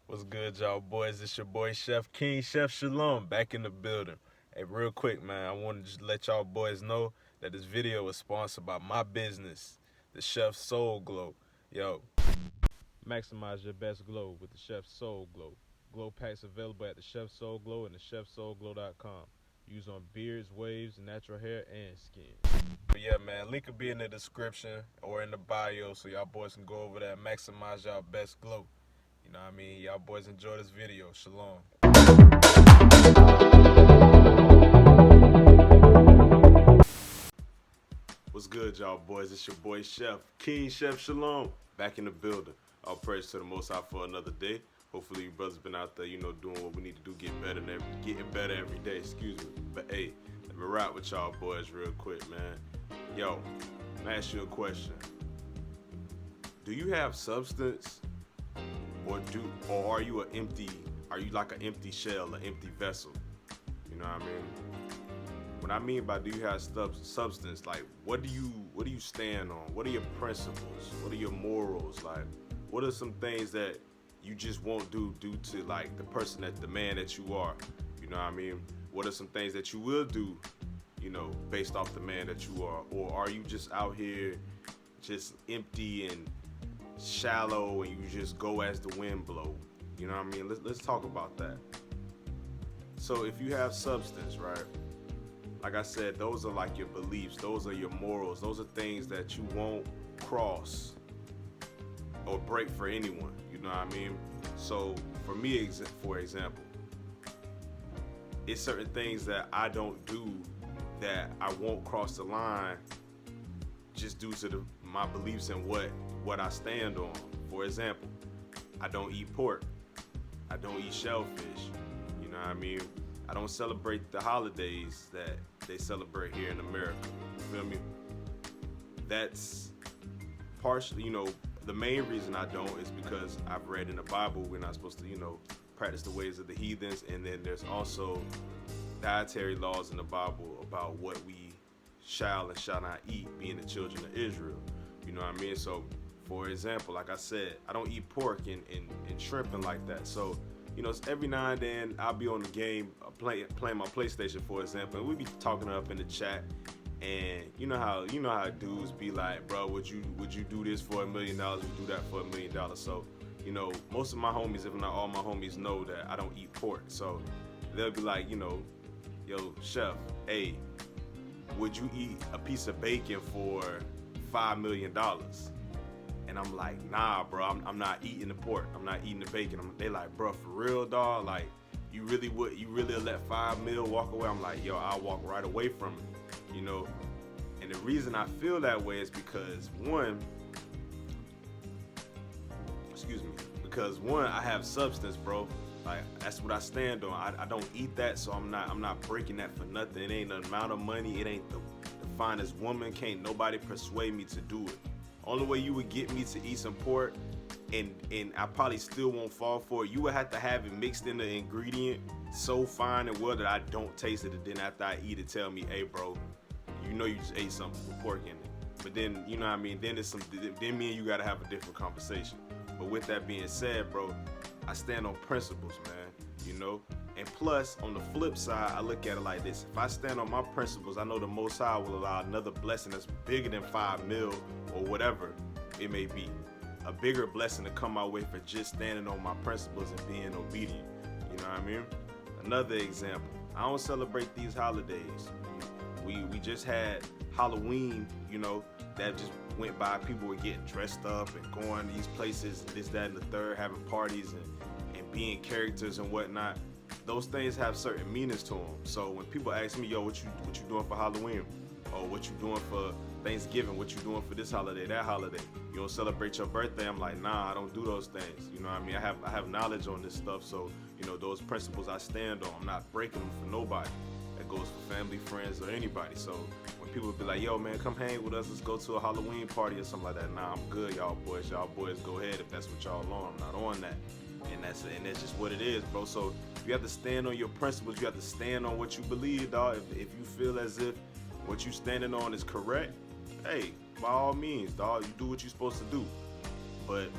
What's good, y'all boys? It's your boy Chef King, Chef Shalom, back in the building. Hey, real quick, man, I wanted to just let y'all boys know that this video was sponsored by my business, the Chef Soul Glow. Yo, maximize your best glow with the Chef Soul Glow. Glow packs available at the Chef Soul Glow and the ChefSoulGlow.com. Use on beards, waves, natural hair, and skin. But yeah, man, link will be in the description or in the bio so y'all boys can go over there and maximize y'all best glow. You know what I mean? Y'all boys enjoy this video. Shalom. What's good, y'all boys? It's your boy Chef King, Chef Shalom, back in the building. All praise to the Most High for another day. Hopefully you brothers been out there, doing what we need to do, getting better every day, excuse me. But hey, let me rap with y'all boys real quick, man. Yo, let me ask you a question. Do you have substance? Or are you like an empty shell, an empty vessel? You know what I mean? What I mean by do you have substance, like what do you stand on? What are your principles? What are your morals? Like what are some things that you just won't do due to like the man that you are? You know what I mean? What are some things that you will do, based off the man that you are? Or are you just out here just empty and shallow and you just go as the wind blow? You know what I mean? Let's talk about that. So if you have substance, right? Like I said, those are like your beliefs, those are your morals, those are things that you won't cross or break for anyone. You know what I mean? So for me, for example, it's certain things that I don't do that I won't cross the line just due to my beliefs and what I stand on. For example, I don't eat pork. I don't eat shellfish. You know what I mean? I don't celebrate the holidays that they celebrate here in America. You feel me? That's partially, the main reason I don't is because I've read in the Bible we're not supposed to, practice the ways of the heathens. And then there's also dietary laws in the Bible about what we shall and shall not eat, being the children of Israel. You know what I mean? So, for example, like I said, I don't eat pork and shrimp and like that. So, every now and then I'll be on the game, playing my PlayStation, for example, and we be talking up in the chat. And you know how dudes be like, bro, would you do this for $1 million? Would you do that for $1 million? So, most of my homies, if not all my homies, know that I don't eat pork. So they'll be like, yo, chef, hey, would you eat a piece of bacon for $5 million? And I'm like, nah, bro, I'm not eating the pork. I'm not eating the bacon. They like, bro, for real, dog? Like, you really let 5 mil walk away? I'm like, yo, I'll walk right away from it, And the reason I feel that way is because one, I have substance, bro. Like, that's what I stand on. I don't eat that, so I'm not breaking that for nothing. It ain't the amount of money. It ain't the finest woman. Can't nobody persuade me to do it. Only way you would get me to eat some pork, and I probably still won't fall for it, you would have to have it mixed in the ingredient so fine and well that I don't taste it, and then after I eat it, tell me, hey, bro, you just ate something with pork in it. But then, you know what I mean, then me and you gotta have a different conversation. But with that being said, bro, I stand on principles, man, And plus, on the flip side, I look at it like this. If I stand on my principles, I know the Most High will allow another blessing that's bigger than 5 mil or whatever it may be. A bigger blessing to come my way for just standing on my principles and being obedient. You know what I mean? Another example, I don't celebrate these holidays. We just had Halloween, that just went by. People were getting dressed up and going to these places, this, that, and the third, having parties and being characters and whatnot. Those things have certain meanings to them. So when people ask me, yo, what you doing for Halloween? Or what you doing for Thanksgiving? What you doing for this holiday, that holiday? You don't celebrate your birthday? I'm like, nah, I don't do those things. You know what I mean? I have knowledge on this stuff. So, those principles I stand on, I'm not breaking them for nobody. That goes for family, friends, or anybody. So when people be like, yo, man, come hang with us. Let's go to a Halloween party or something like that. Nah, I'm good, y'all boys. Y'all boys go ahead if that's what y'all on. I'm not on that. And that's just what it is, bro. So you have to stand on your principles. You have to stand on what you believe, dog. If you feel as if what you standing on is correct, hey, by all means, dog, you do what you're supposed to do. But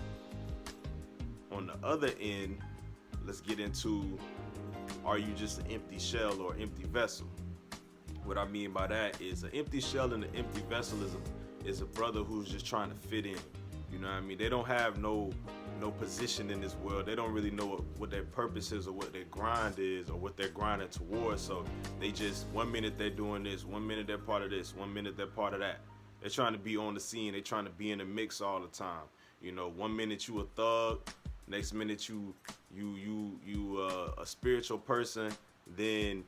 on the other end, let's get into, are you just an empty shell or empty vessel? What I mean by that is an empty shell and an empty vessel is a brother who's just trying to fit in. You know what I mean? They don't have no position in this world. They don't really know what their purpose is or what their grind is or what they're grinding towards. So they just, 1 minute they're doing this, 1 minute they're part of this, 1 minute they're part of that. They're trying to be on the scene. They're trying to be in the mix all the time. You know, 1 minute you a thug, next minute you a spiritual person, then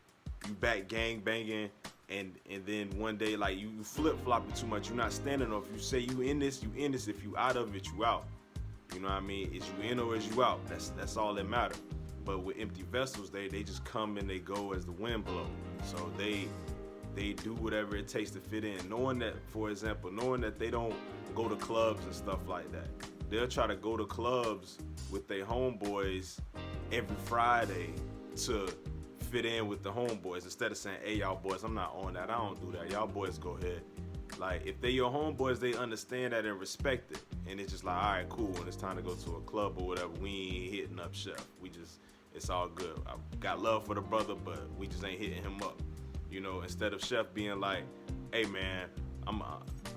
you back gang banging, and then one day like you flip flopping too much. You're not standing up. If you say you in this, you in this. If you out of it, you out. You know what I mean? Is you in or is you out? That's all that matter. But with empty vessels, they just come and they go as the wind blows. So they do whatever it takes to fit in, knowing that, for example, knowing that they don't go to clubs and stuff like that. They'll try to go to clubs with their homeboys every Friday to fit in with the homeboys instead of saying, hey, y'all boys, I'm not on that. I don't do that. Y'all boys go ahead. Like, if they your homeboys, they understand that and respect it. And it's just like, all right, cool. When it's time to go to a club or whatever, we ain't hitting up Chef. It's all good. I got love for the brother, but we just ain't hitting him up. You know, instead of Chef being like, hey, man,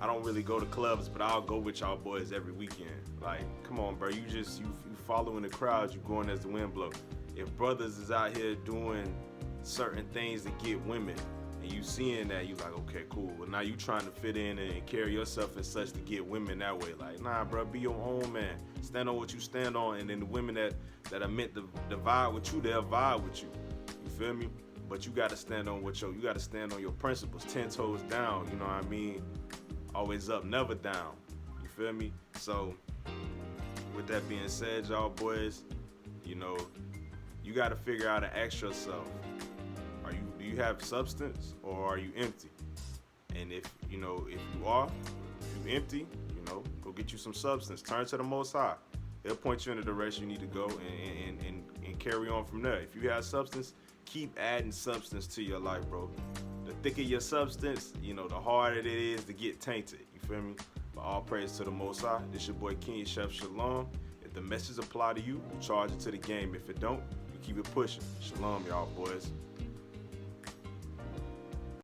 I don't really go to clubs, but I'll go with y'all boys every weekend. Like, come on, bro. You following the crowd, you going as the wind blow. If brothers is out here doing certain things to get women, and you seeing that, you like, okay, cool. Well, now you trying to fit in and carry yourself as such to get women that way. Like, nah, bro, be your own man. Stand on what you stand on, and then the women that are meant to vibe with you, they'll vibe with you. You feel me? But you gotta stand on you gotta stand on your principles, 10 toes down. You know what I mean? Always up, never down. You feel me? So, with that being said, y'all boys, you know, you gotta figure out and ask yourself, do you have substance or are you empty? And if you empty, you know, go get you some substance. Turn to the Most High. They'll point you in the direction you need to go and carry on from there. If you have substance, keep adding substance to your life, bro. The thicker your substance, you know, the harder it is to get tainted. You feel me? But all praise to the Most High. This your boy King Chef Shalom. If the message apply to you, you charge it to the game. If it don't, you keep it pushing. Shalom, y'all boys.